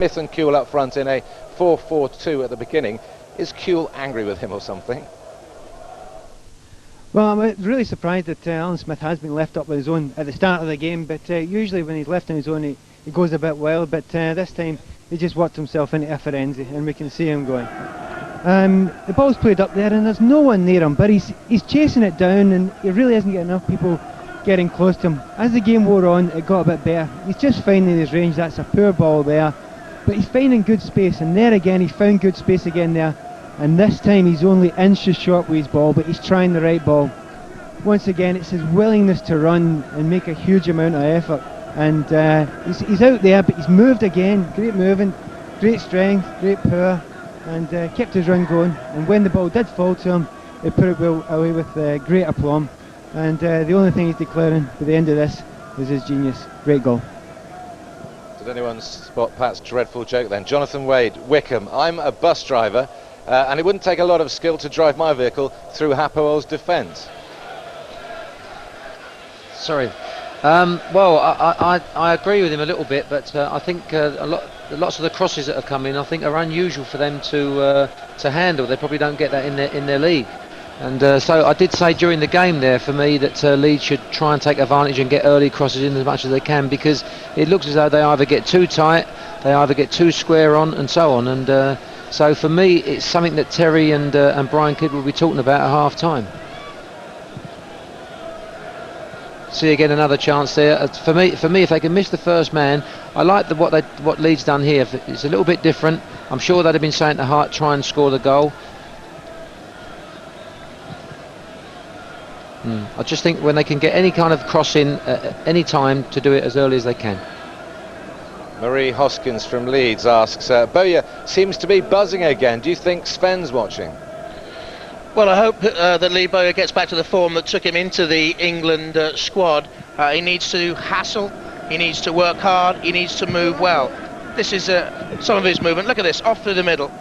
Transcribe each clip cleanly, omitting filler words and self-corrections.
Smith and Kuhl up front in a 4-4-2 at the beginning. Is Kuhl angry with him or something? Well, I'm really surprised that Alan Smith has been left up on his own at the start of the game, but usually when he's left on his own he goes a bit wild, but this time he just worked himself into a frenzy and we can see him going. The ball's played up there and there's no one near him, but he's chasing it down and he really hasn't got enough people getting close to him. As the game wore on, it got a bit better. He's just finding his range. That's a poor ball there, but he's finding good space, and there again he found good space again there, and this time he's only inches short with his ball, but he's trying the right ball. Once again, it's his willingness to run and make a huge amount of effort, and he's out there, but he's moved again. Great moving, great strength, great power, and kept his run going, and when the ball did fall to him, he put it well away with great aplomb, and the only thing he's declaring at the end of this is his genius. Great goal. Did anyone spot Pat's dreadful joke then? Jonathan Wade, Wickham. I'm a bus driver and it wouldn't take a lot of skill to drive my vehicle through Hapoel's defence. Sorry. Well, I agree with him a little bit, but I think lots of the crosses that have come in, I think, are unusual for them to handle. They probably don't get that in their league. And so I did say during the game there for me that Leeds should try and take advantage and get early crosses in as much as they can, because it looks as though they either get too tight, they either get too square on, and so on. And so for me, it's something that Terry and Brian Kidd will be talking about at half time. See again another chance there. For me, if they can miss the first man, I like what Leeds done here. It's a little bit different. I'm sure they'd have been saying to Hart, try and score the goal. I just think when they can get any kind of cross in at any time, to do it as early as they can. Marie Hoskins from Leeds asks, Bowyer seems to be buzzing again. Do you think Sven's watching? Well, I hope that Lee Bowyer gets back to the form that took him into the England squad. He needs to hassle, he needs to work hard, he needs to move well. This is some of his movement. Look at this, off through the middle.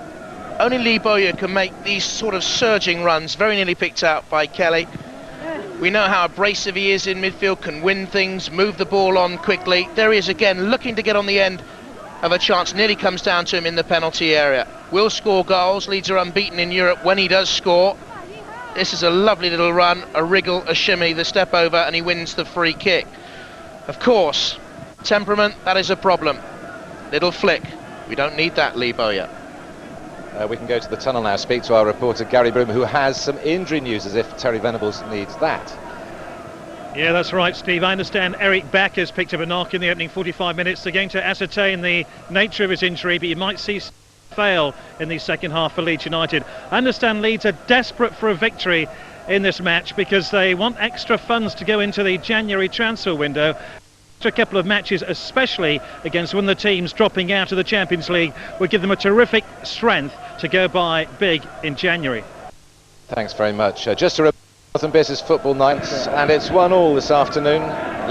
Only Lee Bowyer can make these sort of surging runs, very nearly picked out by Kelly. We know how abrasive he is in midfield, can win things, move the ball on quickly. There he is again, looking to get on the end of a chance. Nearly comes down to him in the penalty area. Will score goals. Leeds are unbeaten in Europe when he does score. This is a lovely little run, a wriggle, a shimmy, the step over, and he wins the free kick. Of course, temperament, that is a problem. Little flick. We don't need that, Lee Bowyer. We can go to the tunnel now, speak to our reporter Gary Broom, who has some injury news, as if Terry Venables needs that. Yeah, that's right, Steve. I understand Eric Back has picked up a knock in the opening 45 minutes. They're going to ascertain the nature of his injury, but you might see fail in the second half for Leeds United. I understand Leeds are desperate for a victory in this match because they want extra funds to go into the January transfer window. A couple of matches, especially against one of the teams dropping out of the Champions League, would give them a terrific strength to go by big in January. Thanks very much. Just a Northern Business football night, and it's 1-1 this afternoon.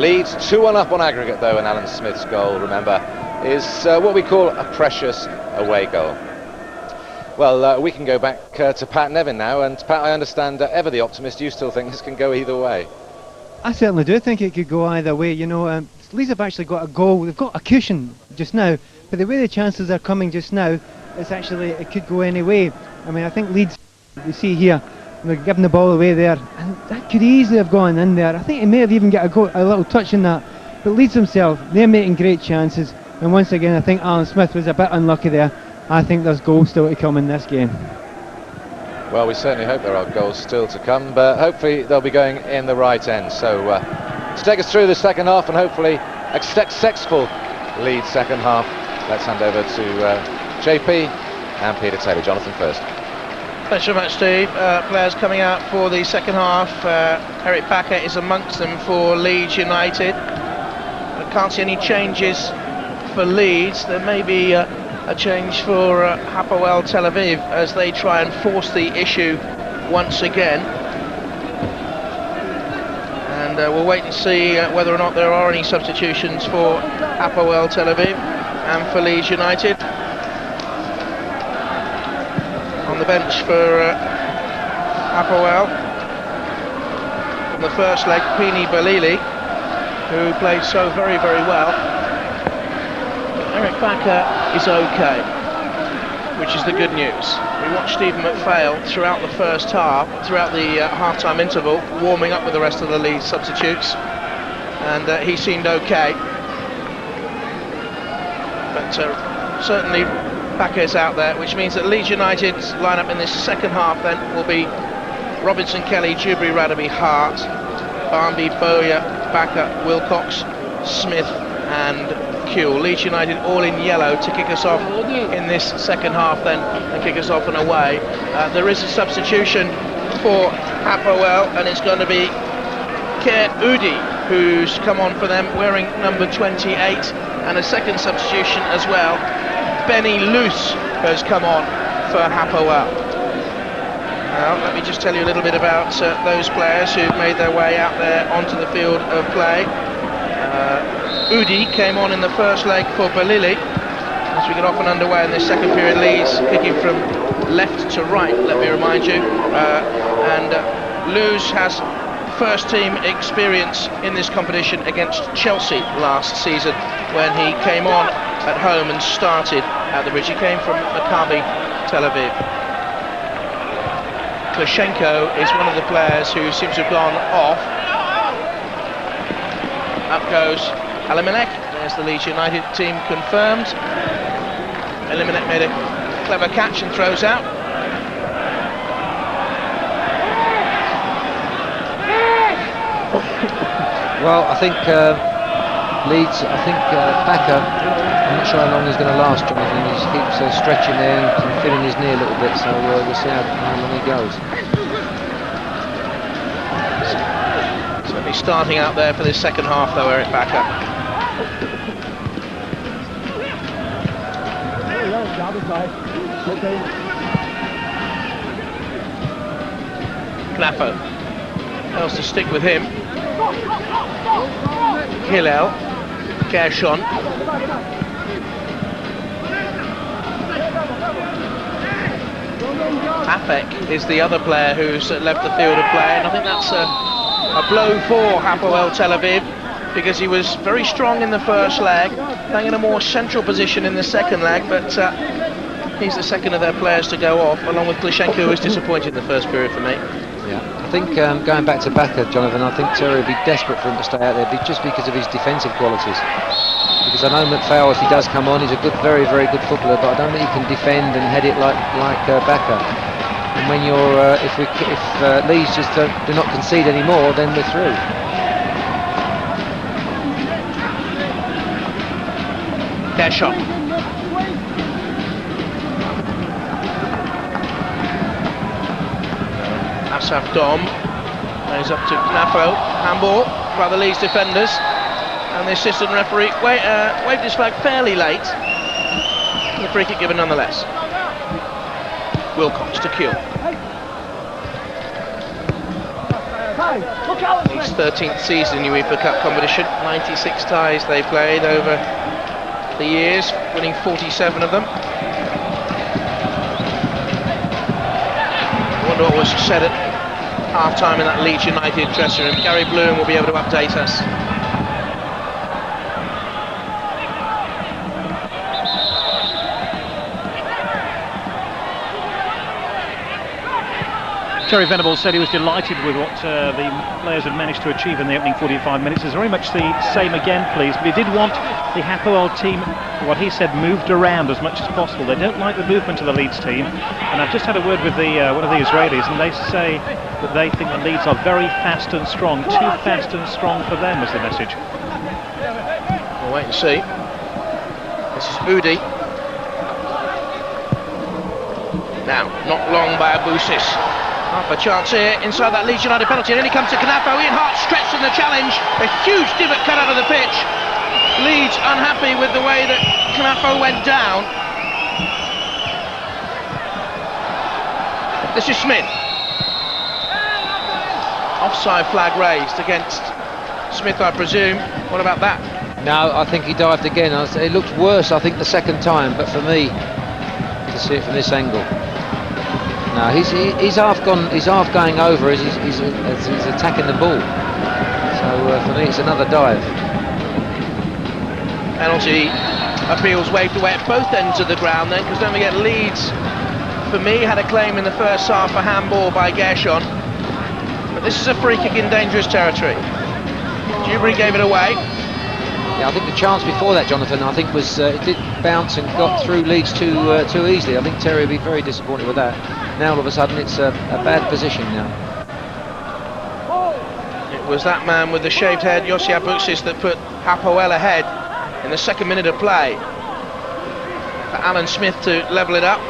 Leeds 2-1 up on aggregate though, and Alan Smith's goal, remember, is what we call a precious away goal. Well, we can go back to Pat Nevin now, and Pat, I understand, ever the optimist, you still think this can go either way? I certainly do think it could go either way. You know, Leeds have actually got a goal. They've got a cushion just now, but the way the chances are coming just now, it's actually, it could go any way. I mean, I think Leeds, you see here, they're giving the ball away there, and that could easily have gone in there. I think he may have even got a little touch in that, but Leeds themselves, they're making great chances, and once again I think Alan Smith was a bit unlucky there. I think there's goals still to come in this game. Well, we certainly hope there are goals still to come, but hopefully they'll be going in the right end. So to take us through the second half and hopefully a successful Leeds second half, let's hand over to JP and Peter Taylor. Jonathan first. Thanks very much, Steve. Players coming out for the second half. Eric Backer is amongst them for Leeds United. I can't see any changes for Leeds. There may be a change for Hapoel Tel Aviv as they try and force the issue once again. And we'll wait and see whether or not there are any substitutions for Hapoel Tel Aviv and for Leeds United. On the bench for Hapoel, from the first leg, Pini Balili, who played so very, very well. Eric Bakker is okay, which is the good news. We watched Stephen McPhail throughout the first half, throughout the half-time interval, warming up with the rest of the Leeds substitutes, and he seemed okay. But certainly Bakker's out there, which means that Leeds United's lineup in this second half then will be Robinson, Kelly, Dewberry, Radaby, Hart, Barmby, Bowyer, Bakker, Wilcox, Smith and Kuehl. Leeds United all in yellow to kick us off in this second half then, and kick us off and away. There is a substitution for Hapoel, and it's going to be Keir Udi who's come on for them wearing number 28, and a second substitution as well. Benny Luce has come on for Hapoel. Now let me just tell you a little bit about those players who've made their way out there onto the field of play. Udi came on in the first leg for Balili as we get off and underway in this second period. Leeds kicking from left to right, let me remind you, and Luce has first team experience in this competition against Chelsea last season when he came on at home and started at the bridge. He came from Maccabi Tel Aviv. Klishenko is one of the players who seems to have gone off. Up goes Elimelech. There's the Leeds United team confirmed. Elimelech made a clever catch and throws out. Well, I think Leeds, Bakker, I'm not sure how long he's going to last, Jonathan. He keeps stretching there and feeling his knee a little bit, so we'll see how long he goes. Certainly starting out there for this second half though, Eric Bakker. Knapper else to stick with him. Hillel, Gershon, Afek is the other player who's left the field of play, and I think that's a blow for Hapoel Tel Aviv, because he was very strong in the first leg, playing in a more central position in the second leg, but he's the second of their players to go off, along with Klishenko, who was disappointed in the first period for me. Yeah, I think going back to Bakker, Jonathan, I think Terry would be desperate for him to stay out there just because of his defensive qualities. Because I know McPhail, if he does come on, he's a good, very, very good footballer, but I don't think he can defend and head it like Bakker. And when you're, if Leeds just do not concede anymore, then we're through. Gershon. Asaf Dom goes up to Knappo, handball by the Leeds defenders, and the assistant referee waved his flag fairly late. The free kick given nonetheless. Wilcox to Kuehl. His 13th season in UEFA Cup competition, 96 ties they played over the years, winning 47 of them. I wonder what was said at half-time in that Leeds United dressing room. Gary Bloom will be able to update us. Terry Venables said he was delighted with what the players had managed to achieve in the opening 45 minutes. It's very much the same again, please, but he did want the Hapoel team, what he said, moved around as much as possible. They don't like the movement of the Leeds team, and I've just had a word with one of the Israelis, and they say that they think the Leeds are very fast and strong, too fast and strong for them, was the message. We'll wait and see. This is Udi. Now, not long by Abusis. Half a chance here inside that Leeds United penalty, and then he comes to Knappo. Ian Hart stretched in the challenge, a huge divot cut out of the pitch. Leeds unhappy with the way that Knappo went down. This is Smith. Offside flag raised against Smith, I presume. What about that? No, I think he dived again. It looked worse, I think, the second time, but for me, to see it from this angle. No, he's half gone. He's half going over as he's attacking the ball. So for me, it's another dive. Penalty appeals waved away at both ends of the ground then, because don't forget Leeds, for me, had a claim in the first half for handball by Gershon. But this is a free kick in dangerous territory. Dewberry gave it away. Yeah, I think the chance before that, Jonathan, I think was it did bounce and got through Leeds too easily. I think Terry will be very disappointed with that. Now all of a sudden it's a bad position now. It was that man with the shaved head, Yossi Abuksis, that put Hapoel ahead in the second minute of play for Alan Smith to level it up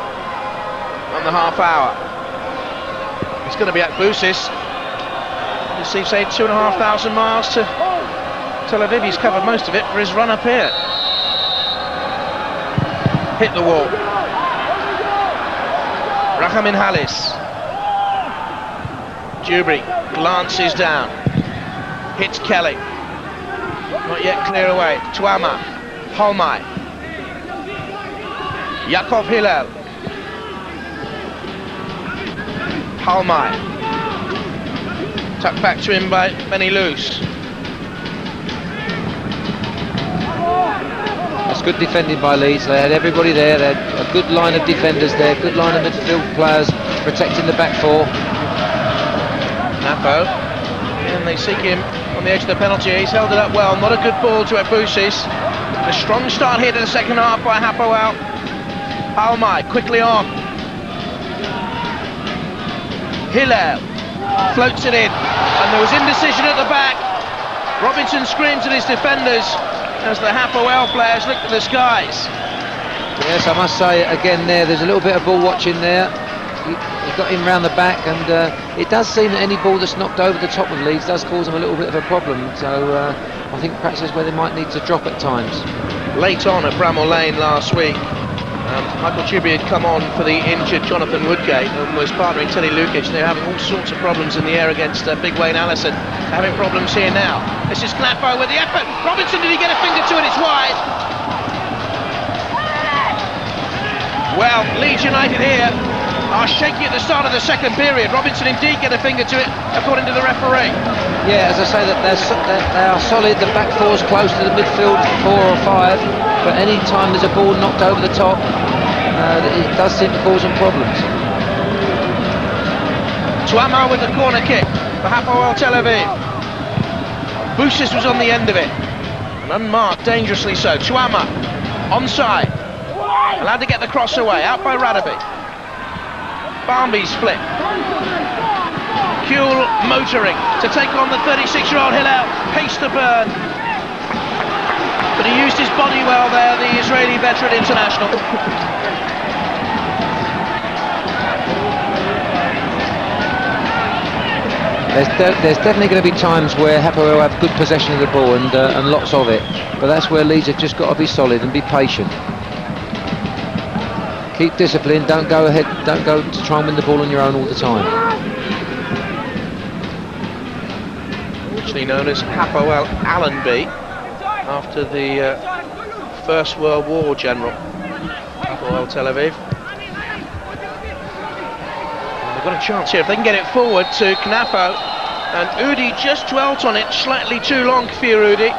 on the half hour. It's going to be Abuksis. Steve said 2,500 miles to Tel Aviv. He's covered most of it for his run up here. Hit the wall. Rachamin Halis. Dewberry glances down. Hits Kelly. Not yet clear away. Tuama. Holmai. Yakov Hillel. Holmai. Tucked back to him by Benny Luce. That's good defending by Leeds. They had everybody there. They had a good line of defenders there, good line of midfield players protecting the back four. Napo. And they seek him on the edge of the penalty. He's held it up well. Not a good ball to Abuksis. A strong start here to the second half by Hapoel. Almai quickly on. Hillel floats it in, and there was indecision at the back. Robinson screams at his defenders as the Hapoel players looked at the skies. Yes, I must say again there's a little bit of ball watching there. He got him round the back, and it does seem that any ball that's knocked over the top of Leeds does cause them a little bit of a problem. So I think perhaps that's where they might need to drop at times. Late on at Bramall Lane last week, Michael Dewberry had come on for the injured Jonathan Woodgate and was partnering Teddy Lukic. They're having all sorts of problems in the air against Big Wayne Allison. They're having problems here now. This is Knappo with the effort. Robinson, did he get a finger to it? It's wide. Well, Leeds United here are shaky at the start of the second period. Robinson indeed get a finger to it, according to the referee. Yeah, as I say, that they are solid. The back four's close to the midfield 4 or 5, but any time there's a ball knocked over the top, it does seem to cause them problems. Tuama with the corner kick for Hapoel Tel Aviv. Bousis was on the end of it, and unmarked, dangerously so. Tuama onside, allowed to get the cross away, out by Radaby. Barmby's flick. Kuhl motoring to take on the 36-year-old Hillel. Pace to burn. But he used his body well there, the Israeli veteran international. There's definitely going to be times where Hapoel have good possession of the ball and lots of it. But that's where Leeds have just got to be solid and be patient. Keep discipline, don't go ahead, don't go to try and win the ball on your own all the time. Actually known as Hapoel Allenby, after the First World War general. Hapoel Tel Aviv. And they've got a chance here if they can get it forward to Knappo, and Udi just dwelt on it slightly too long for Udi.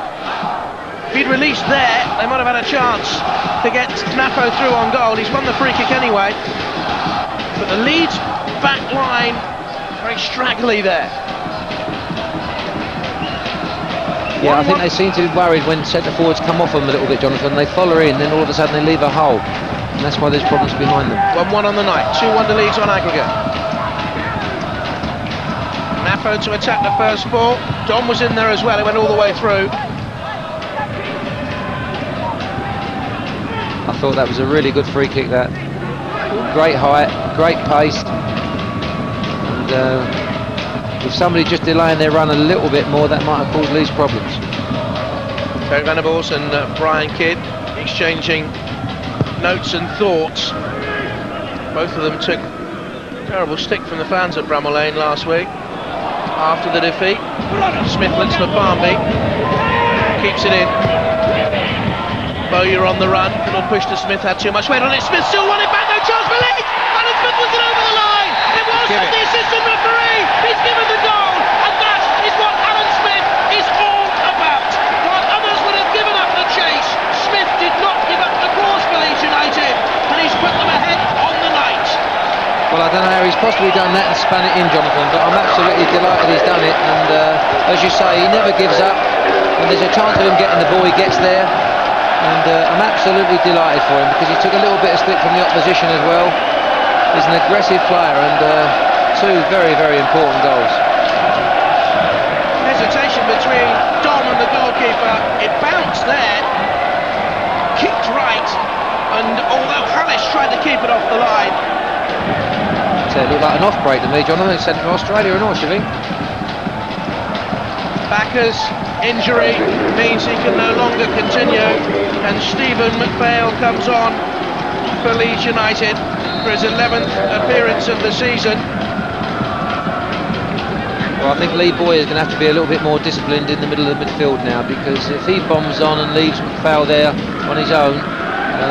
If he'd released there, they might have had a chance to get Knappo through on goal. He's won the free kick anyway. But the Leeds back line, very straggly there. Yeah, I think they seem to be worried when centre forwards come off them a little bit, Jonathan. They follow in, then all of a sudden they leave a hole. And that's why there's problems behind them. 1-1 on the night, 2-1 to Leeds on aggregate. Knappo to attack the first ball. Don was in there as well, he went all the way through. I thought that was a really good free kick, that. Great height, great pace. And if somebody just delaying their run a little bit more, that might have caused Leeds problems. Terry Venables and Brian Kidd exchanging notes and thoughts. Both of them took a terrible stick from the fans at Bramall Lane last week after the defeat. Smith looks for Barmby, keeps it in. Bowyer on the run, little push to Smith, had too much weight on it. Smith still won it back, no chance for Leeds. Alan Smith was it over the line. It was from the assistant referee. He's given the goal, and that is what Alan Smith is all about. While others would have given up the chase, Smith did not give up possibly done that and spun it in, Jonathan, but I'm absolutely delighted he's done it. And as you say, he never gives up. When there's a chance of him getting the ball, he gets there. And I'm absolutely delighted for him because he took a little bit of stick from the opposition as well. He's an aggressive player, and two very, very important goals. Hesitation between Dom and the goalkeeper. It bounced there, kicked right, and although Hallis tried to keep it off the line. So it looked like an off break to me, Jonathan. It's sent from Australia and all, you think? Backer's injury means he can no longer continue, and Stephen McPhail comes on for Leeds United for his 11th appearance of the season. Well, I think Lee Boyer is going to have to be a little bit more disciplined in the middle of the midfield now, because if he bombs on and leaves McPhail there on his own,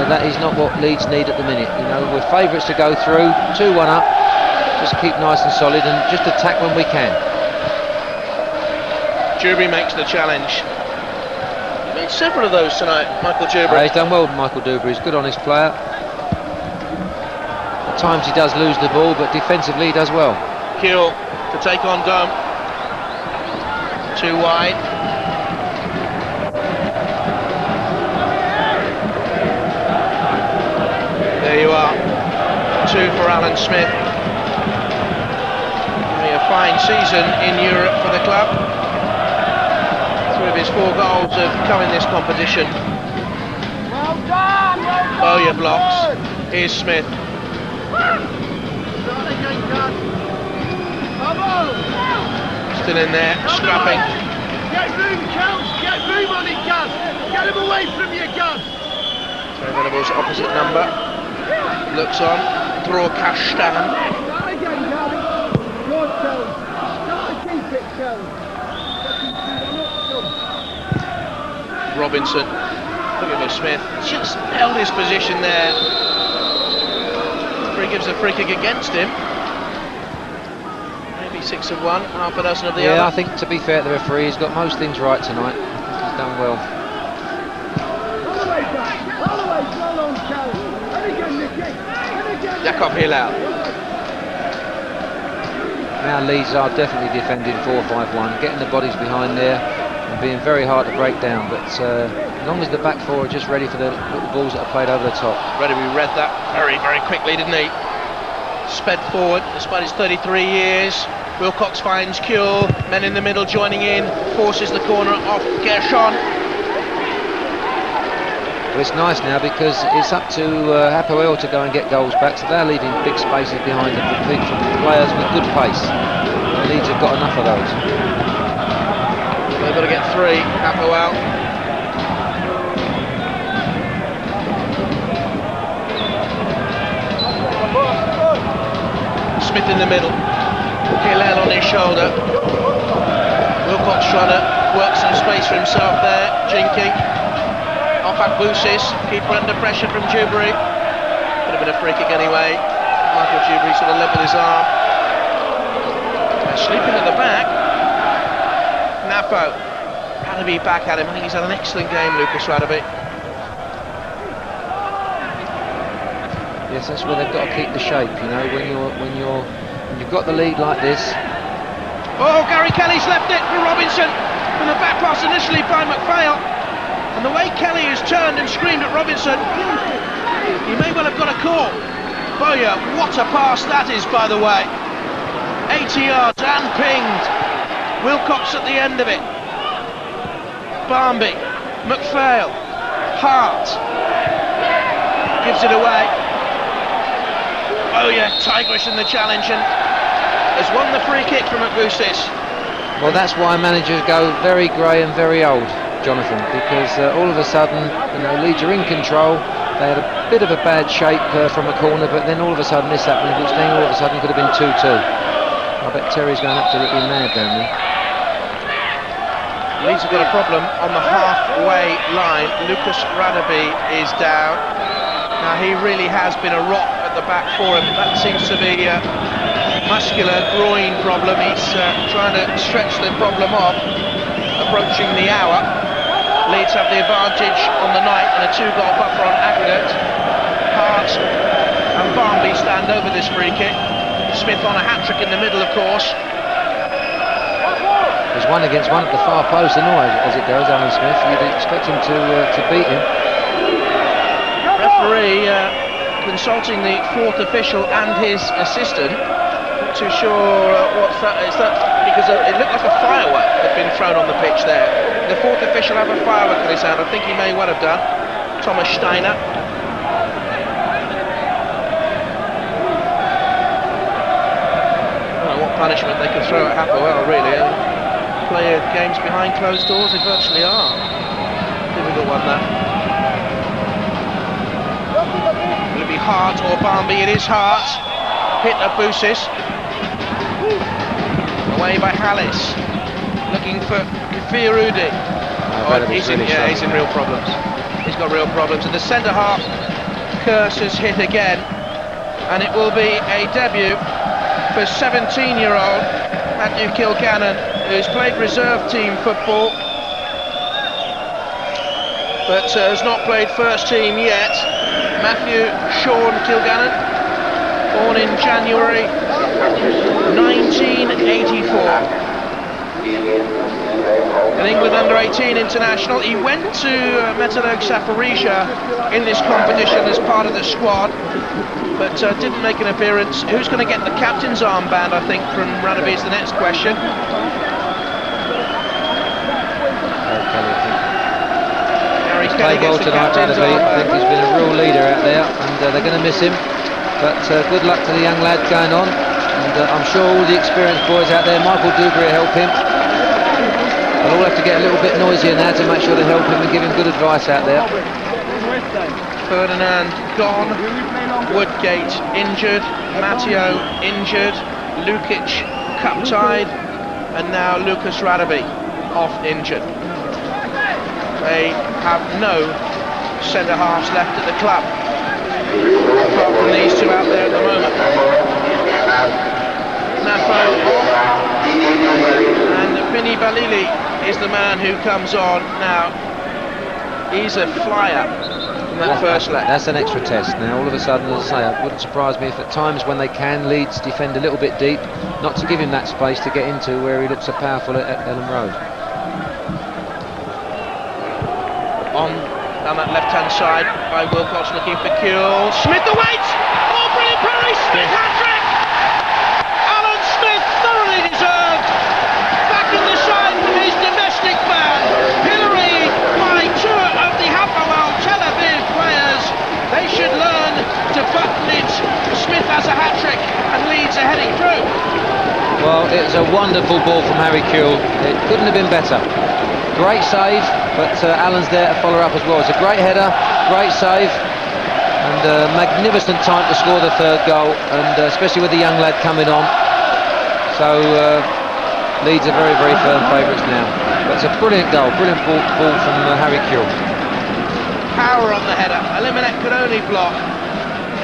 that is not what Leeds need at the minute. You know, we're favourites to go through, 2-1 up, just keep nice and solid and just attack when we can. Dewberry makes the challenge. He made several of those tonight, Michael Dewberry. He's done well, Michael Dewberry. He's a good, honest player. At times he does lose the ball, but defensively he does well. Kewell to take on Gum. Too wide. There you are. 2 for Alan Smith. Having a fine season in Europe for the club. 3 of his 4 goals have come in this competition. Well done! Bowyer blocks. Here's Smith. Still in there, scrapping. Get room, Counts! Get room on it, Gaz! Get him away from you, Gaz! Terry Venables opposite number. Looks on. Draw Kashtan. Start again, darling. Good, Jones. Start to keep it, Jones. Robinson. Look at Smith. Just held his position there. Free gives a free kick against him. Maybe 6 of one, half a dozen of the other. Yeah, I think to be fair to the referee, he's got most things right tonight. I think he's done well. All the way back. All the way, well on, Jones. And again, Nicky. And again. Jakov Hilal. Now Leeds are definitely defending 4-5-1, getting the bodies behind there and being very hard to break down, but as long as the back 4 are just ready for the little balls that are played over the top. Reddy read that very, very quickly, didn't he? Sped forward despite his 33 years. Wilcox finds Kewell, men in the middle joining in, forces the corner off Gershon. Well, it's nice now because it's up to Hapoel to go and get goals back, so they're leaving big spaces behind them for players with good pace. And Leeds have got enough of those. They've got to get 3, Hapoel. Smith in the middle. Hillel on his shoulder. Wilcox trying to work some space for himself there. Jinky. Off at Bousis. Keeper under pressure from Dewberry. Could have been a free kick anyway. Michael Dewberry sort of levelled his arm. Sleeping at the back. Napo. Radaby back at him. I think he's had an excellent game, Lucas Radaby. Yes, that's where they've got to keep the shape. You know, when you've got the lead like this. Oh, Gary Kelly's left it for Robinson from the back pass initially by McPhail, and the way Kelly has turned and screamed at Robinson, he may well have got a call. Bowyer, what a pass that is, by the way. 80 yards and pinged. Wilcox at the end of it. Barmby, McPhail, Hart gives it away. Oh yeah, Tigrish in the challenge and has won the free kick from Abusis. Well, that's why managers go very grey and very old, Jonathan, because all of a sudden, you know, Leeds are in control. They had a bit of a bad shape from a corner, but then all of a sudden this happened, which then all of a sudden could have been 2-2. I bet Terry's going absolutely mad down there. Leeds have got a problem on the halfway line. Lucas Radaby is down. Now he really has been a rock at the back for him. That seems to be a muscular groin problem. He's trying to stretch the problem off, approaching the hour. Leeds have the advantage on the night and a 2-goal buffer on aggregate. Hart and Barmby stand over this free kick. Smith on a hat-trick in the middle, of course. There's one against one at the far post, anyway, as it goes, Alan Smith. You'd expect him to beat him. Referee consulting the fourth official and his assistant. Not too sure what's that. Is that because it looked like a firework had been thrown on the pitch there? The fourth official have a firework in his hand. I think he may well have done. Thomas Steiner. I don't know what punishment they could throw at Hapoel, really. Play games behind closed doors, they virtually are. Difficult one, that. Will it be Hart or Barnby? It is Hart. Hit Abusis. Away by Hallis. Looking for Fiorudi. He's in real problems. He's got real problems. And the centre half curse has hit again. And it will be a debut for 17-year-old Matthew Kilgannon, who's played reserve team football, but has not played first team yet. Matthew Sean Kilgannon, born in January 1984. An England under-18 international. He went to Metalurg Zaporizhia in this competition as part of the squad, but didn't make an appearance. Who's going to get the captain's armband, I think, from Ranaby is the next question. Harry Kelly gets the captain's armband. I think he's been a real leader out there, and they're going to miss him. But good luck to the young lad going on, and I'm sure all the experienced boys out there, Michael Dugry will help him. They'll all have to get a little bit noisier now to make sure they help him and give him good advice out there. Ferdinand gone, Woodgate injured, Matteo injured, Lukic cup-tied, and now Lucas Radaby off injured. They have no centre-halves left at the club, apart from these two out there at the moment. Napo and Vinny Balili is the man who comes on now. He's a flyer from that first leg. That's an extra test. Now all of a sudden, as I say, it wouldn't surprise me if at times when they can, Leeds defend a little bit deep, not to give him that space to get into where he looks so powerful at Ellen Road. On down that left-hand side by Wilcox, looking for Kuehl. Smith the weight! Oh, brilliant Perry! Smith hat-trick! Alan Smith thoroughly deserved. Back in the side from his domestic man. Pilloried by two of the Hapoel Tel Aviv players. They should learn to button it. Smith has a hat-trick and Leeds are heading through. Well, it was a wonderful ball from Harry Kuehl. It couldn't have been better. Great save, but Alan's there to follow up as well. It's a great header, great save, and magnificent time to score the third goal, and especially with the young lad coming on. So Leeds are very, very firm favourites now. But it's a brilliant goal, brilliant ball from Harry Kuehl. Power on the header. Eliminate could only block.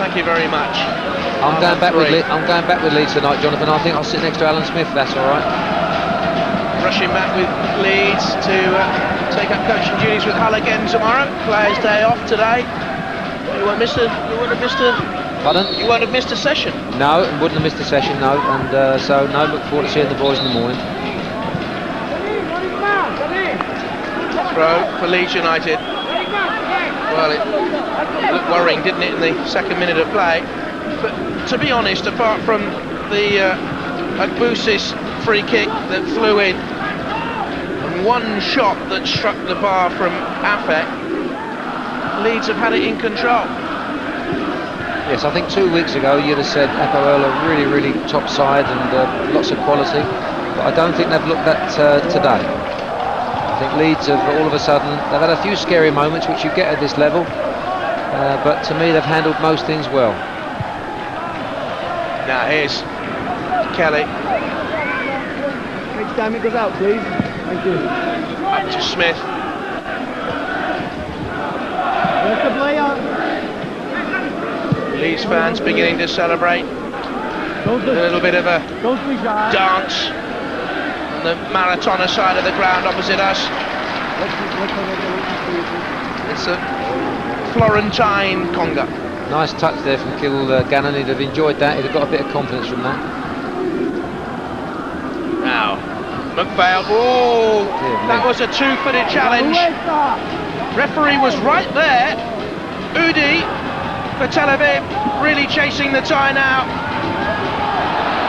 Thank you very much. I'm going back with Leeds tonight, Jonathan. I think I'll sit next to Alan Smith. That's all right. Rushing back with Leeds to take up coaching duties with Hull again tomorrow. Players' day off today. You won't have missed a. Pardon? You won't have missed a session. No, wouldn't have missed a session. No, and so no. Look forward to seeing the boys in the morning. Throw for Leeds United. Well, it looked worrying, didn't it, in the second minute of play? But to be honest, apart from the Agbusis free kick that flew in, and one shot that struck the bar from Afek, Leeds have had it in control. Yes, I think 2 weeks ago you'd have said Hapoel are really, really top side and lots of quality, but I don't think they've looked that today. I think Leeds have all of a sudden, they've had a few scary moments which you get at this level, but to me they've handled most things well. Now here's Kelly. Next time it goes out, please. Thank you. Up to Smith. There's the player. Leeds fans beginning to celebrate. A little bit of a dance on the Maratona side of the ground opposite us. It's a Florentine conga. Nice touch there from Gannon. He'd have enjoyed that. He'd have got a bit of confidence from that. Now, McPhail. Oh, that was a two-footed challenge. Referee was right there. Udi for Tel Aviv, really chasing the tie now.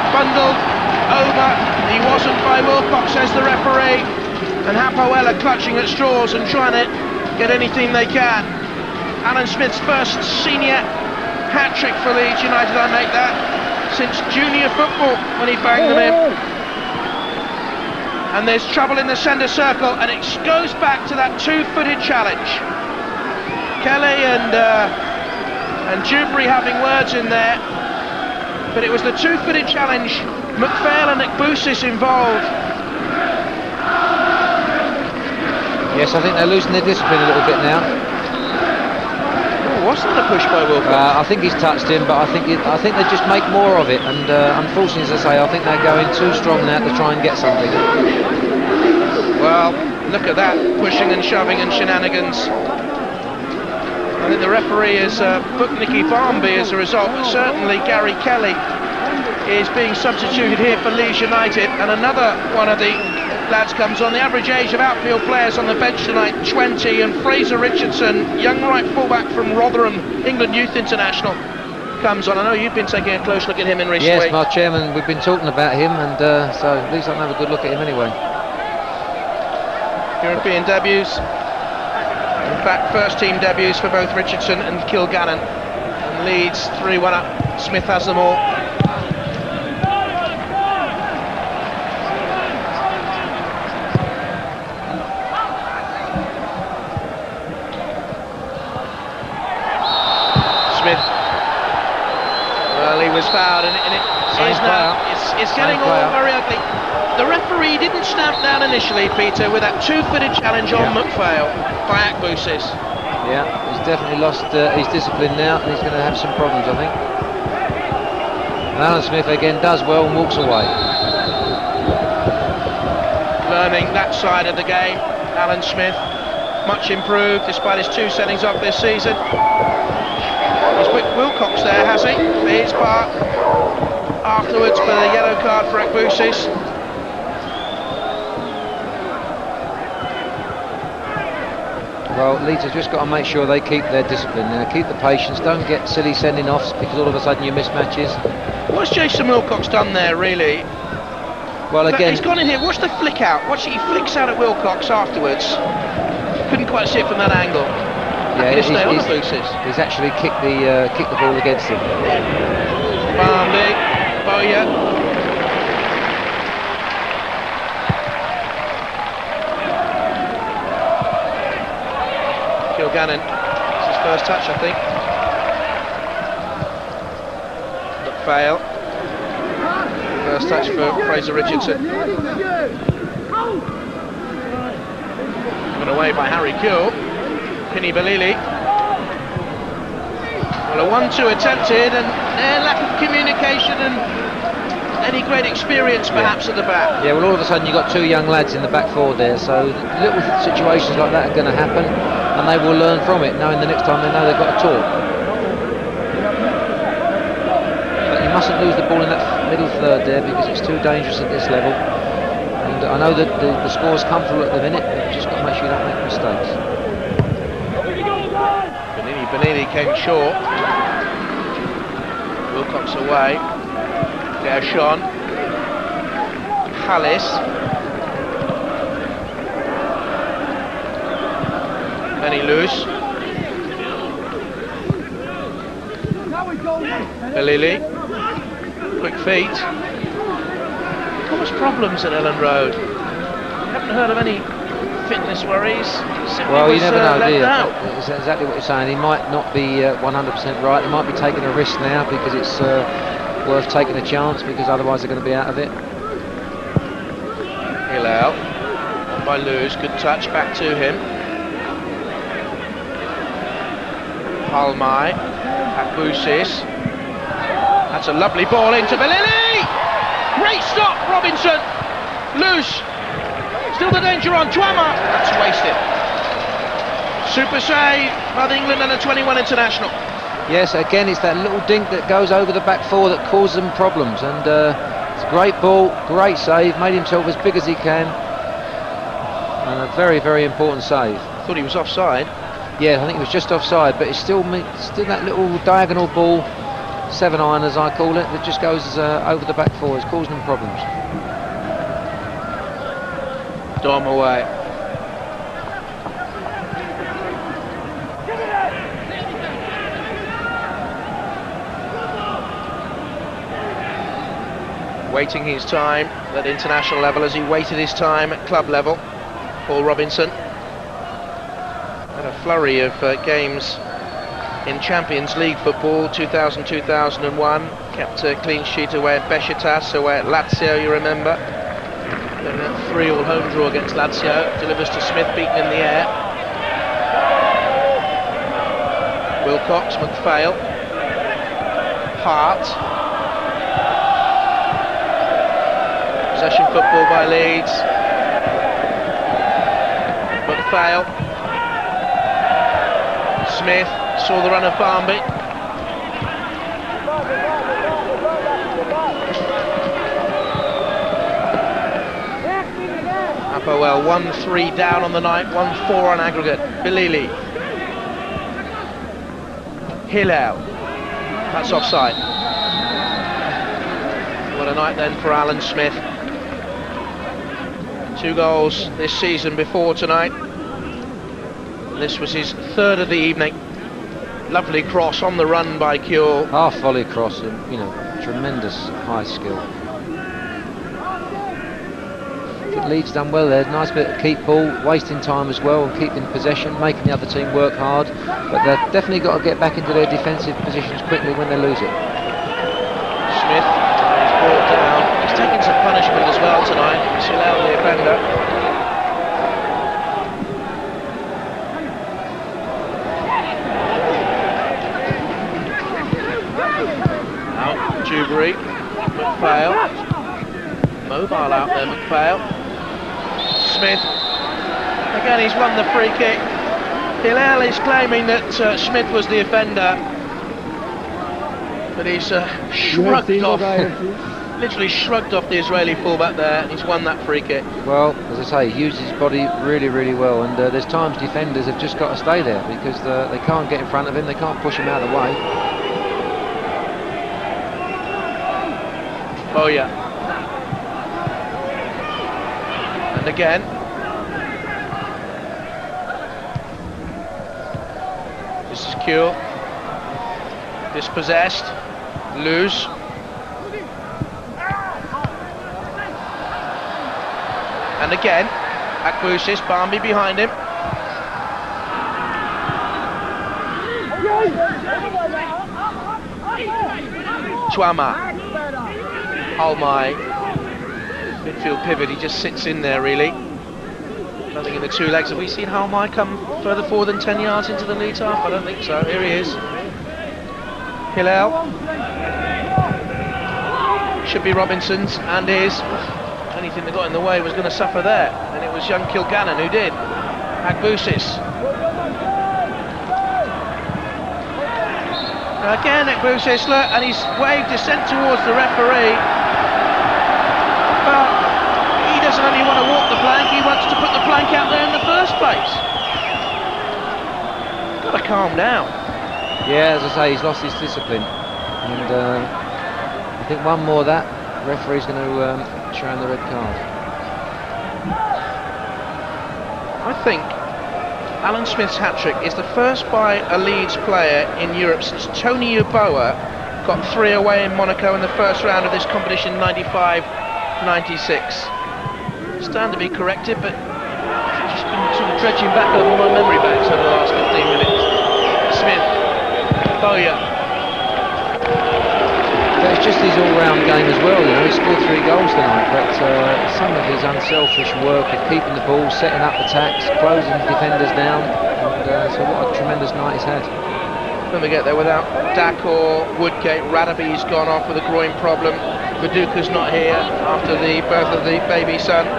Bundled over. He wasn't by Wilcox, says the referee. And Hapoel are clutching at straws and trying to get anything they can. Alan Smith's first senior hat-trick for Leeds United, I make that, since junior football when he banged them in. And there's trouble in the centre circle, and it goes back to that two-footed challenge. Kelly and Dewberry having words in there, but it was the two-footed challenge. McPhail and Ekbusis involved. Yes, I think they're losing their discipline a little bit now. Oh, wasn't a push by Wilcox? I think he's touched him, but I think they just make more of it. And unfortunately, as I say, I think they're going too strong now to try and get something. Well, look at that, pushing and shoving and shenanigans. I think the referee has booked Nicky Barmby as a result, but certainly Gary Kelly is being substituted here for Leeds United, and another one of the lads comes on. The average age of outfield players on the bench tonight, 20, and Fraser Richardson, young right fullback from Rotherham, England Youth International, comes on. I know you've been taking a close look at him in recent weeks. Yes, my chairman, we've been talking about him, and so at least I can have a good look at him anyway. European debuts. In fact, first team debuts for both Richardson and Kilgannon. And Leeds 3-1 up. Smith has them all. Smith. Well, he was fouled, and it is now. It's getting all very ugly. The referee didn't stamp down initially, Peter, with that two-footed challenge on McPhail by Ekbusis. Yeah, he's definitely lost his discipline now, and he's going to have some problems, I think. And Alan Smith again does well and walks away. Learning that side of the game, Alan Smith, much improved despite his two settings off this season. He's put Wilcox there, has he, for his part, afterwards for the yellow card for Ekbusis. Well, Leeds have just got to make sure they keep their discipline now, keep the patience, don't get silly sending offs because all of a sudden you miss matches. What's Jason Wilcox done there, really? Well, again, he's gone in here. Watch the flick out. Watch it. He flicks out at Wilcox afterwards. Couldn't quite see it from that angle. yeah, He's actually kicked the ball against him. Barmby, Bowyer. Kilgannon, it's his first touch, I think. McPhail, first touch for Fraser Richardson. Given away by Harry Kuehl. Pini Balili. Well, a 1-2 attempted, and lack of communication and any great experience perhaps at the back. Yeah, well, all of a sudden you've got two young lads in the back forward there, so little situations like that are going to happen, and they will learn from it, knowing the next time they know they've got to talk. But you mustn't lose the ball in that middle third there, because it's too dangerous at this level. And I know that the score's comfortable at the minute, but you've just got to make sure you don't make mistakes. Benini came short. Wilcox away. Gershon. Hallis. Benny loose. Balili. Quick feet. Caused problems at Ellen Road. Haven't heard of any fitness worries. Well, you never know, do you? That's exactly what you're saying. He might not be 100% right. He might be taking a risk now because it's worth taking a chance, because otherwise they're going to be out of it. Hillel, on by Lewis, good touch, back to him. Palmai, Ekbusis. That's a lovely ball into Balili! Great stop, Robinson! Loose! Still the danger on, Tuama! That's wasted. Super save by the England under 21 international. Yes, again, it's that little dink that goes over the back four that causes them problems. And it's a great ball, great save, made himself as big as he can. And a very, very important save. I thought he was offside. Yeah, I think it was just offside, but it's still that little diagonal ball, 7-iron as I call it, that just goes over the back four. It's causing them problems. Dom away. Waiting his time at international level as he waited his time at club level. Paul Robinson had a flurry of games in Champions League football, 2000-2001, kept a clean sheet away at Besiktas, away at Lazio, you remember. Then a 3-3 home draw against Lazio, delivers to Smith, beaten in the air. Wilcox, McPhail, Hart. Possession football by Leeds. McPhail. Smith saw the run of Barmby. Hapoel 1-3 down on the night, 1-4 on aggregate. Bilili. Hillel. That's offside. What a night then for Alan Smith. 2 goals this season before tonight. This was his 3rd of the evening. Lovely cross on the run by Kewell. Half volley cross, and tremendous high skill. I think Leeds done well there. Nice bit of keep ball, wasting time as well, and keeping possession, making the other team work hard. But they've definitely got to get back into their defensive positions quickly when they lose it. Smith is brought down. He's taking some punishment as well tonight. Hillel, the offender. Out, Dewberry, McPhail. Mobile out there, McPhail. Smith. Again, he's won the free kick. Hillel is claiming that Smith was the offender, but he's shrugged off. Literally shrugged off the Israeli fullback there, and he's won that free kick. Well, as I say, he used his body really, really well, and there's times defenders have just got to stay there because they can't get in front of him, they can't push him out of the way. Oh yeah. And again. This is Kewell. Dispossessed. Lose. And again, Akbusis, Barmby behind him. Tuama. Halmai. Midfield pivot, he just sits in there really. Nothing in the 2 legs. Have we seen Halmai come further forward than 10 yards into the Leeds half? I don't think so. Here he is. Hillel. Should be Robinson's and is. Anything that got in the way was going to suffer there, and it was young Kilgannon who did. Akbusis. Again Akbusis, look, and he's waved dissent towards the referee. But he doesn't only want to walk the plank, he wants to put the plank out there in the first place. Got to calm down. Yeah, as I say, he's lost his discipline, and I think one more of that, the referee's going to show him the red card. I think Alan Smith's hat-trick is the first by a Leeds player in Europe since Tony Yeboah got 3 away in Monaco in the first round of this competition, 95-96. Stand to be corrected, but just been sort of dredging back over my memory banks over the last 15 minutes. Smith, Bowyer. But it's just his all-round game as well, he scored 3 goals tonight, but some of his unselfish work of keeping the ball, setting up attacks, closing defenders down, and so what a tremendous night he's had. When we get there, without Dakor, Woodgate, Radaby's gone off with a groin problem, Viduka's not here after the birth of the baby son,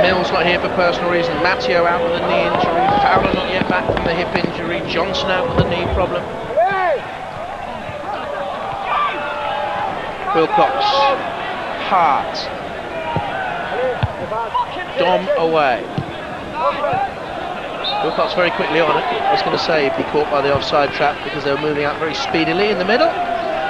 Mills not here for personal reasons, Matteo out with a knee injury, Fowler not yet back from the hip injury, Johnson out with a knee problem. Wilcox, Hart, Dom away. Wilcox very quickly on it. I was going to say he'd be caught by the offside trap because they were moving out very speedily in the middle.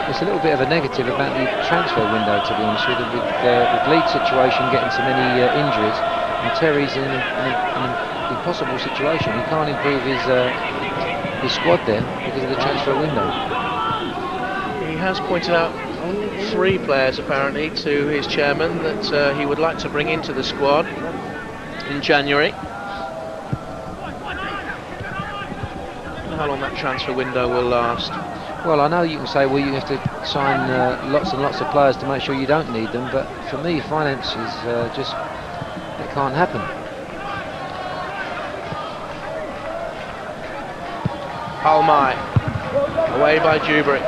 It's a little bit of a negative about the transfer window, to be honest with you, with Leeds' situation getting so many injuries, and Terry's in an impossible situation. He can't improve his squad there because of the transfer window. He has pointed out 3 players apparently to his chairman that he would like to bring into the squad in January. How long that transfer window will last? Well, I know you can say, well, you have to sign lots and lots of players to make sure you don't need them, but for me, finances just, it can't happen. Palmai, away by Dewberry.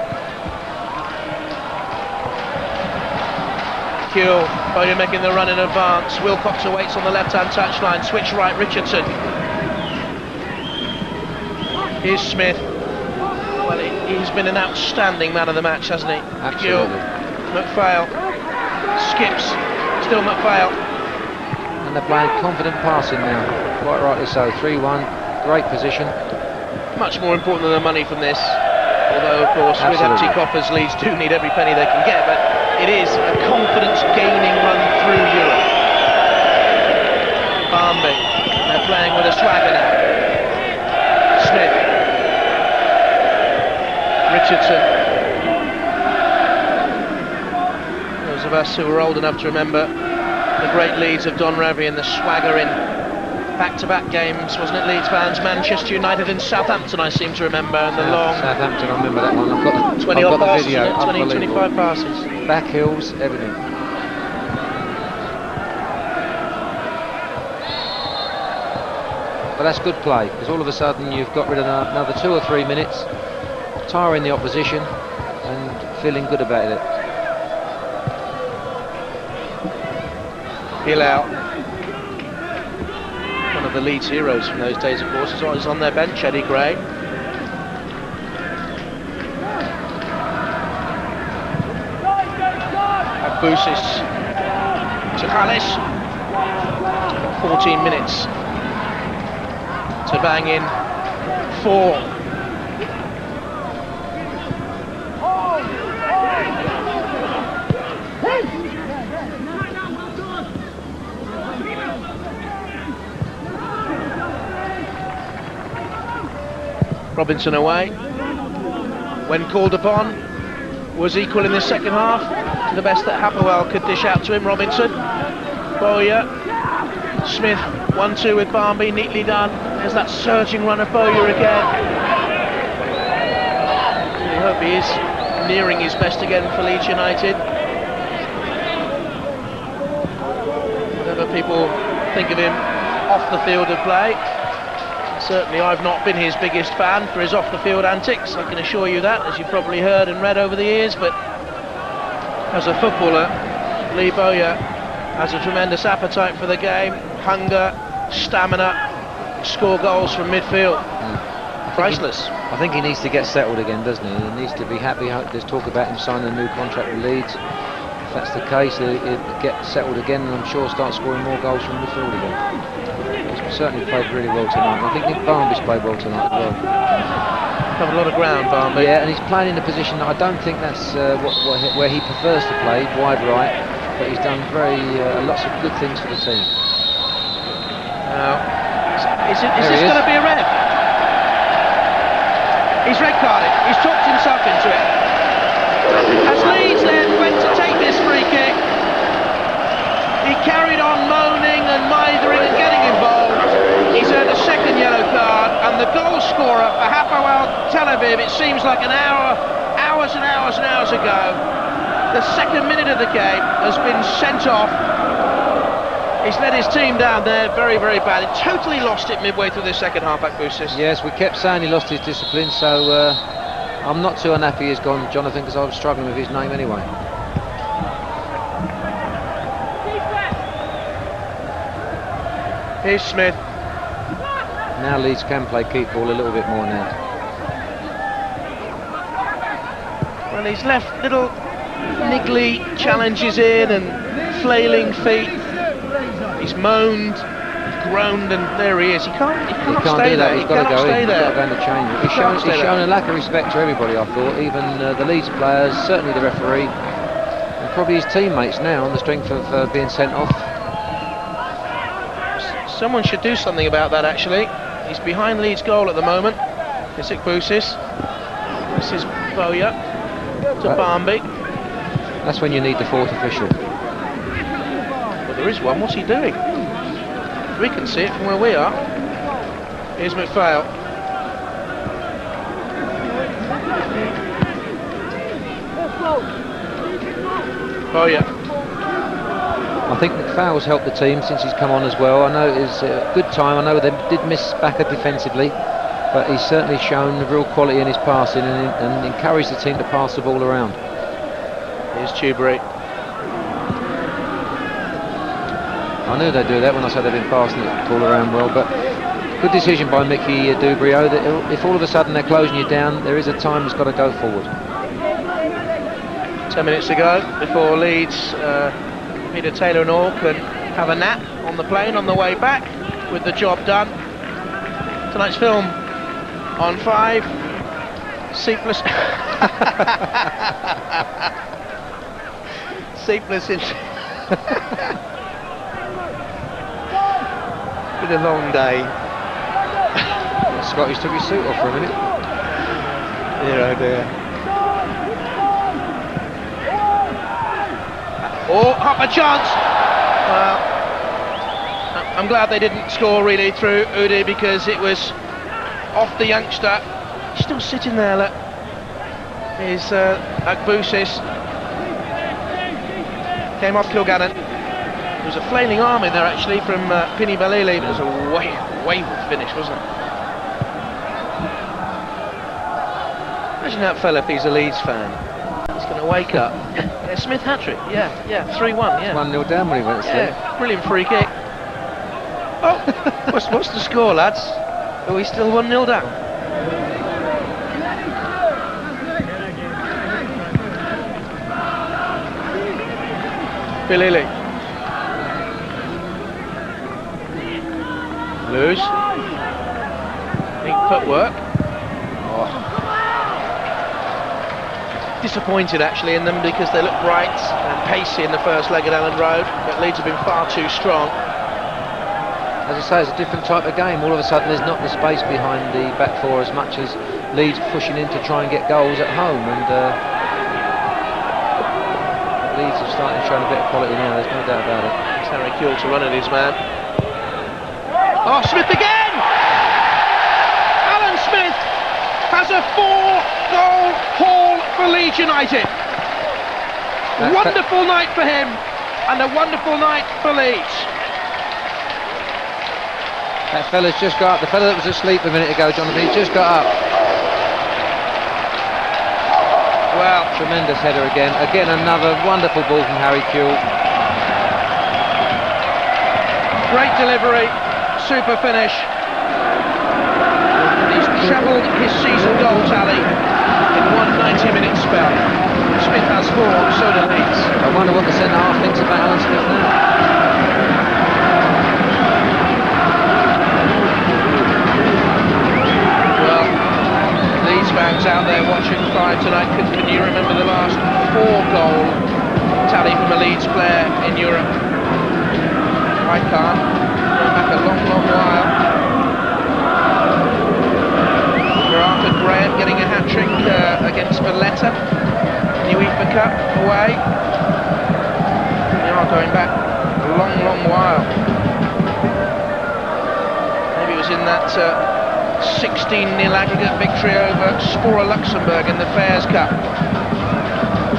Kuehl, Bowyer making the run in advance. Wilcox awaits on the left-hand touchline. Switch right, Richardson. Here's Smith. Well, he's been an outstanding man of the match, hasn't he? Absolutely. McPhail skips. Still McPhail. And they're playing confident passing now. Quite rightly so. 3-1. Great position. Much more important than the money from this. Although, of course, with Absolutely. empty coffers, Leeds do need every penny they can get. But it is a confidence-gaining run through Europe. Barnby. They're playing with a swagger now. Smith. Richardson. Those of us who are old enough to remember the great Leeds of Don Revie and the swagger in back-to-back games, wasn't it, Leeds fans? Manchester United and Southampton, I seem to remember, and the long Southampton, I remember that one. I've got 20 I've odd got the passes, video. 20, Unbelievable. 25 passes. Back heels, everything. But that's good play, because all of a sudden you've got rid of another 2 or 3 minutes, tiring the opposition and feeling good about it. Hillel, one of the Leeds heroes from those days, of course, is on their bench. Eddie Gray. Abusis to Khalis. 14 minutes to bang in 4. Robinson away, when called upon, was equal in the second half to the best that Hapoel could dish out to him. Robinson, Bowyer, Smith, 1-2 with Barnby, neatly done. There's that surging run of Bowyer again. I hope he is nearing his best again for Leeds United. Whatever people think of him off the field of play, certainly I've not been his biggest fan for his off-the-field antics, I can assure you that, as you've probably heard and read over the years, but as a footballer, Lee Bowyer has a tremendous appetite for the game, hunger, stamina, score goals from midfield. Priceless. I think he needs to get settled again, doesn't he? He needs to be happy. There's talk about him signing a new contract with Leeds. If that's the case, he'll get settled again, and I'm sure start scoring more goals from midfield again. He's certainly played really well tonight. I think Nick Barnby's played well tonight as well. Covered a lot of ground, Barnby. Yeah, and he's playing in a position that I don't think that's where he prefers to play, wide right, but he's done lots of good things for the team. Now, is this going to be a red? He's red carded. He's talked himself into it. As Leeds then went to take this free kick, he carried on moaning and mithering and getting involved. He's earned a second yellow card, and the goal scorer for Hapoel Tel Aviv, it seems like hours and hours ago, the second minute of the game, has been sent off. He's let his team down there very, very bad. He totally lost it midway through the second half, Akbusis. Yes, we kept saying he lost his discipline, so I'm not too unhappy he's gone, Jonathan, because I was struggling with his name anyway. Here's Smith. Now Leeds can play keep ball a little bit more now. Well, he's left little niggly challenges in and flailing feet. He's moaned, groaned, and there he is. He can't He can't stay do that. there. He's got to go stay in. He's there. got to go in the change room. He's can't stay shown there. a lack of respect to everybody, I thought, even the Leeds players, certainly the referee, and probably his teammates now on the strength of being sent off. Someone should do something about that, actually. He's behind Leeds' goal at the moment. It's equalizes. This is Boya to Barmby. That's when you need the fourth official. Well, there is one. What's he doing? We can see it from where we are. Here's McPhail. Boya. I think McPhail's helped the team since he's come on as well. I know it's a good time. I know they did miss Backer defensively, but he's certainly shown real quality in his passing and encouraged the team to pass the ball around. Here's Tubery. I knew they'd do that when I said they've been passing the ball around well, but good decision by Mickey Dubrio that if all of a sudden they're closing you down, there is a time that's got to go forward. 10 minutes to go before Leeds, Peter Taylor and all can have a nap on the plane on the way back with the job done. Tonight's film on 5. Sleepless. Sleepless in. Been a long day. Scotty's took his suit off for a minute. Dear oh dear. Oh, half a chance! Well, I'm glad they didn't score really through Udi because it was off the youngster. He's still sitting there, look. Here's Akbusis. Came off Kilgannon. There was a flailing arm in there actually from Pini Balili, but it was a wayward finish, wasn't it? Imagine that fella if he's a Leeds fan. He's going to wake up. Yeah, Smith hat-trick, yeah, 3-1, yeah. 1-0 down when he went to sleep. Yeah, brilliant free kick. Oh, what's the score, lads? Are we still 1-0 down? Bilili. Lose. Big footwork. Oh. Disappointed actually in them because they look bright and pacey in the first leg at Elland Road, but Leeds have been far too strong. As I say, it's a different type of game. All of a sudden there's not the space behind the back four as much as Leeds pushing in to try and get goals at home, and Leeds are starting to show a bit of quality now, there's no doubt about it. It's Harry Kewell to run at his man. Oh, Smith again! Alan Smith has a 4-goal haul for Leeds United. Wonderful night for him and a wonderful night for Leeds. That fella's just got up, the fella that was asleep a minute ago, Jonathan, he's just got up. Well, Tremendous header again. Again, another wonderful ball from Harry Kewell. great delivery, super finish. He's trebled his season goal tally in one 90-minute spell. Smith has 4, so do Leeds. I wonder what the centre-half thinks about Alan Smith now. Leeds fans out there watching 5 tonight, can you remember the last 4-goal tally from a Leeds player in Europe? I can't. Going back a long, long while. Arthur Graham getting a hat-trick against Valletta in the UEFA Cup away. They are going back a long, long while. Maybe it was in that 16-0 aggregate victory over Spora Luxembourg in the Fairs Cup.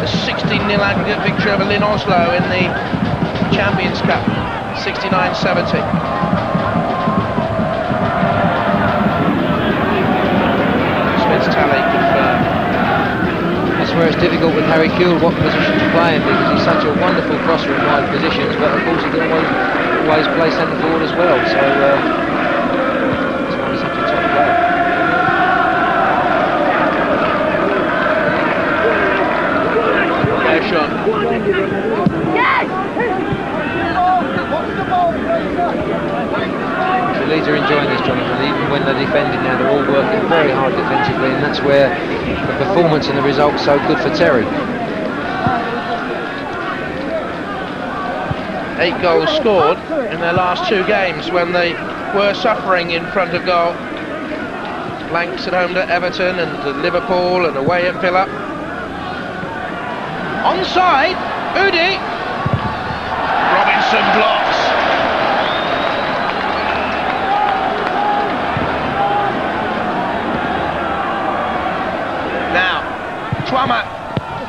The 16-0 aggregate victory over Lyn Oslo in the Champions Cup, 69-70. Smith's tally confirmed. That's where it's difficult with Harry Kewell what position to play in, because he's such a wonderful crosser in wide positions, but of course he can always play centre forward as well. So Gershon. The Leeds are enjoying this, Jonathan, even when they're defending now. They're all working very hard defensively, and that's where the performance and the result's so good for Terry. 8 goals scored in their last 2 games when they were suffering in front of goal. Blanks at home to Everton and to Liverpool and away at Villa. Onside, Udi. Robinson blocks. Now, Tuama.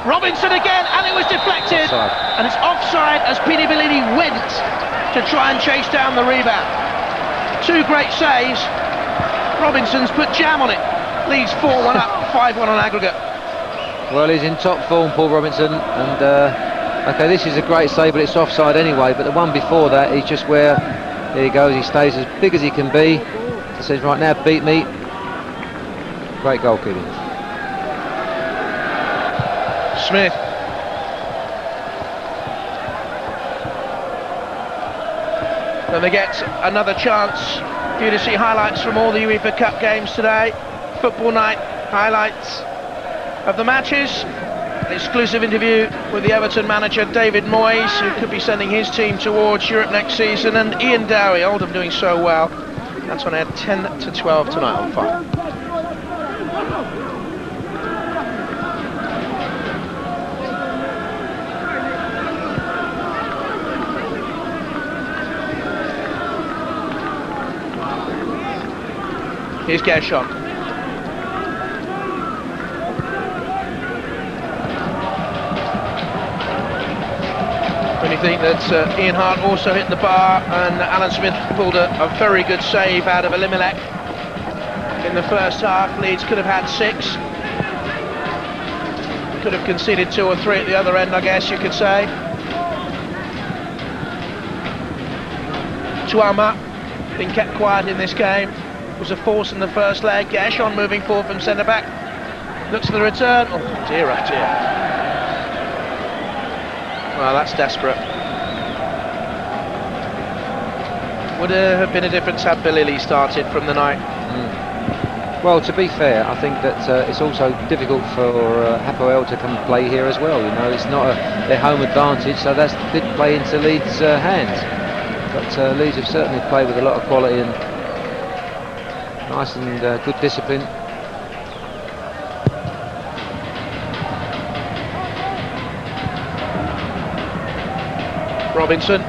Robinson again, and it was deflected. Offside. And it's offside as Pini Bellini went to try and chase down the rebound. 2 great saves. Robinson's put jam on it. Leeds 4-1 up, 5-1 on aggregate. Well, he's in top form, Paul Robinson, and okay, this is a great save, but it's offside anyway. But the one before that, he's just where, there he goes, he stays as big as he can be. He says, right now, beat me. Great goalkeeping. Smith. And they get another chance for you to see highlights from all the UEFA Cup games today. Football night highlights of the matches. An exclusive interview with the Everton manager David Moyes, who could be sending his team towards Europe next season, and Ian Dowie, Oldham doing so well. That's on air 10 to 12 tonight on 5. Here's Gershon. When you think that Ian Hart also hit the bar and Alan Smith pulled a very good save out of Elimelech in the first half, Leeds could have had 6. Could have conceded 2 or 3 at the other end, I guess you could say. Tuama, been kept quiet in this game. Was a force in the first leg. Gershon moving forward from centre back. Looks for the return. Oh dear, oh dear. Well, that's desperate. Would have been a difference had Bilili started from the night. Well, to be fair, I think that it's also difficult for Hapoel to come and play here as well. You know, it's not their home advantage, so that did play into Leeds' hands. But Leeds have certainly played with a lot of quality and nice and good discipline. Robinson.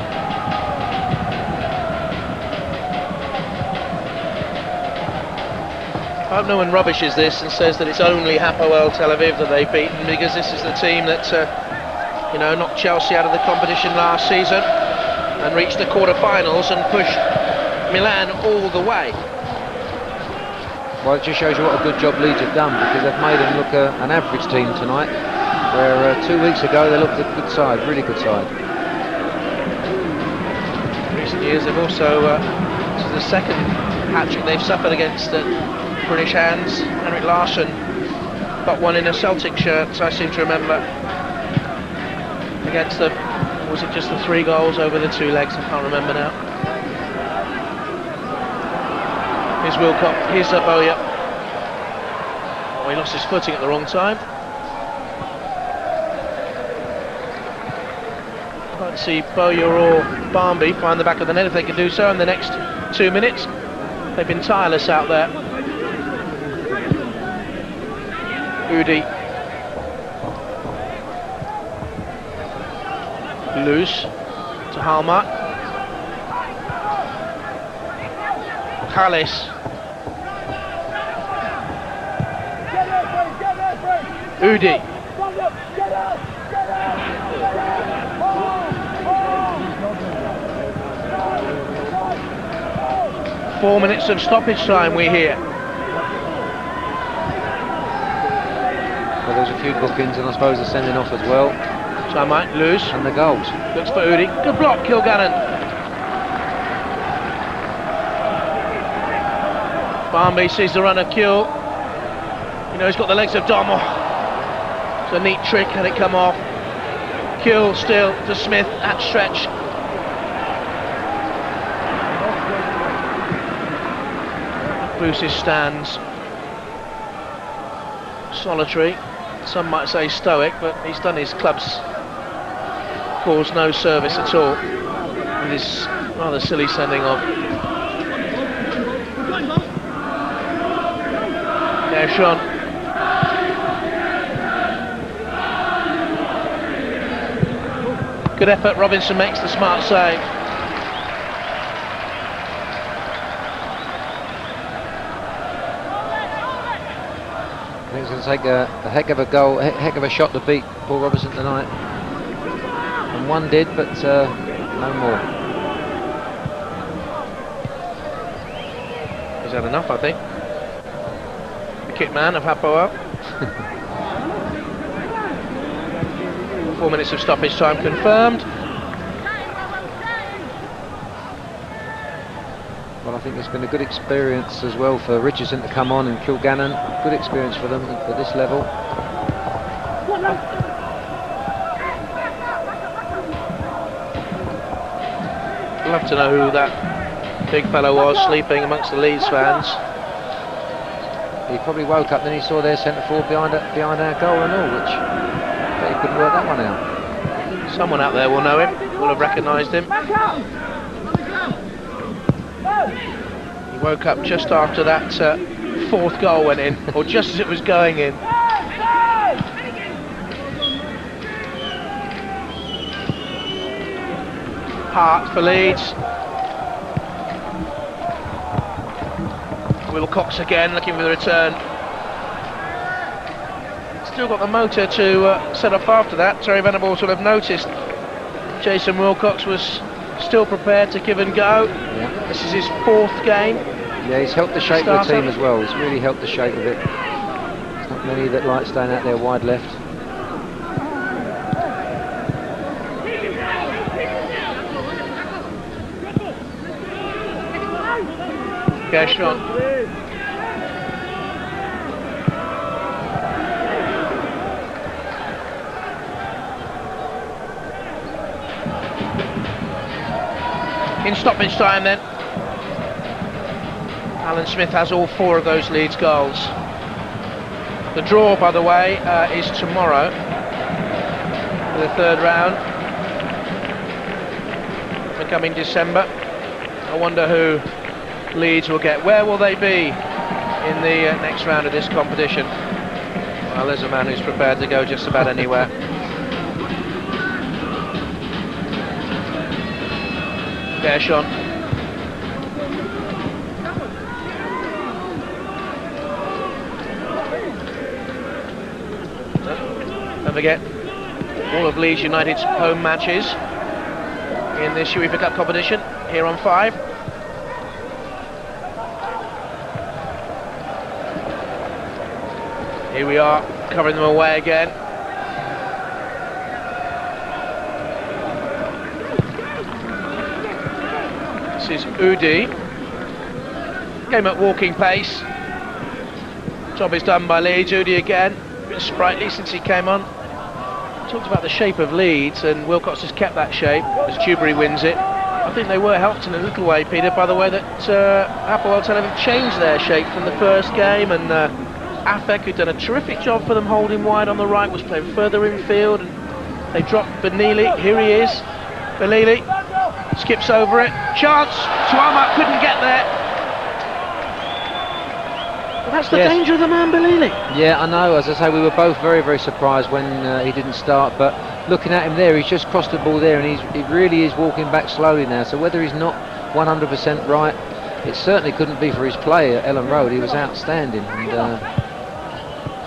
I hope no one rubbishes this and says that it's only Hapoel Tel Aviv that they've beaten, because this is the team that you know, knocked Chelsea out of the competition last season and reached the quarter-finals and pushed Milan all the way. Well, it just shows you what a good job Leeds have done, because they've made them look an average team tonight, where 2 weeks ago they looked a good side, really good side. Recent years they've also, this is the second hat-trick they've suffered against British hands. Henrik Larsson got one in a Celtic shirt, so I seem to remember, against the, was it just the 3 goals over the 2 legs? I can't remember now. Here's Wilcock, here's Bowyer. Oh, he lost his footing at the wrong time. I'd like to see Bowyer or Barmby find the back of the net if they can do so in the next 2 minutes. They've been tireless out there. Udi. Loose to Halma. Kallis. Udi. 4 minutes of stoppage time we hear. Well, there's a few bookings, and I suppose they're sending off as well. So I might lose. And the goals. Looks for Udi. Good block, Kilgannon. Barmby sees the runner kill. You know, he's got the legs of Dom. It's a neat trick, had it come off. Hapoel still to Smith at stretch. Bruce's stands solitary, some might say stoic, but he's done his club's cause no service at all with his rather silly sending off. Gershon. Good effort, Robinson makes the smart save. I think it's going to take a heck of a goal, a heck of a shot to beat Paul Robinson tonight. And one did, but no more. He's had enough, I think. The kick man of Hapoel. 4 minutes of stoppage time confirmed. Well, I think it's been a good experience as well for Richardson to come on and Kilgannon. Good experience for them at this level. I'd love to know who that big fellow was sleeping amongst the Leeds fans. He probably woke up, then he saw their centre forward behind our goal and all, which he couldn't work that one out. Someone out there will know him, will have recognised him. He woke up just after that fourth goal went in, or just as it was going in. Hart for Leeds. Wilcox again looking for the return. Still got the motor to set off after that. Terry Venables will have noticed Jason Wilcox was still prepared to give and go. Yeah. This is his fourth game. Yeah, he's helped the shape of the team as well. He's really helped the shape of it. There's not many that like staying out there wide left. Gershon. In stoppage time then. Alan Smith has all 4 of those Leeds goals. The draw, by the way, is tomorrow for the 3rd round. Will come in December. I wonder who Leeds will get. Where will they be in the next round of this competition? Well, there's a man who's prepared to go just about anywhere. Gershon. Don't forget, all of Leeds United's home matches in this UEFA Cup competition here on 5. Here we are, covering them away again. This is Udi. Came at walking pace. Job is done by Leeds. Udi again. A bit sprightly since he came on. Talked about the shape of Leeds, and Wilcox has kept that shape as Tubery wins it. I think they were helped in a little way, Peter, by the way that Hapoel Tel Aviv changed their shape from the first game, and Afek, who'd done a terrific job for them holding wide on the right, was playing further infield, and they dropped Benili. Here he is. Benili skips over it. Chance. Tuama couldn't get there. Well, that's the danger of the man Benili. Yeah, I know. As I say, we were both very, very surprised when he didn't start, but looking at him there, he's just crossed the ball there, and he really is walking back slowly now. So whether he's not 100% right, it certainly couldn't be for his play at Ellen Road. He was outstanding, and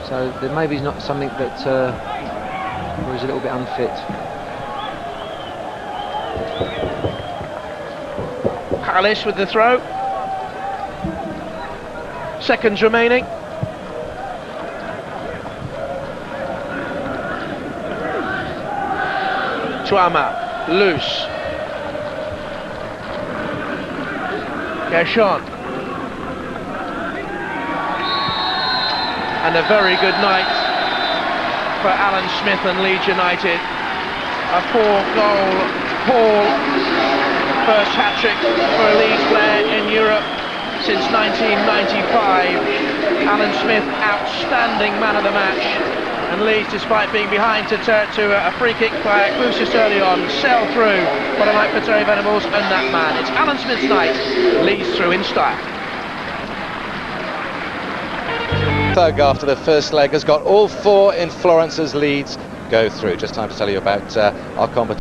so there maybe is not something that where he's a little bit unfit. Palace with the throw. Seconds remaining. Tuama, loose. Gershon. And a very good night for Alan Smith and Leeds United. A poor goal. Paul, first hat-trick for a Leeds player in Europe since 1995. Alan Smith, outstanding man of the match. And Leeds, despite being behind to a free kick by Clusis early on, sail through. What a night for Terry Venables and that man. It's Alan Smith's night. Leeds through in style. Thug after the first leg has got all 4 in Florence's Leeds go through. Just time to tell you about our competition.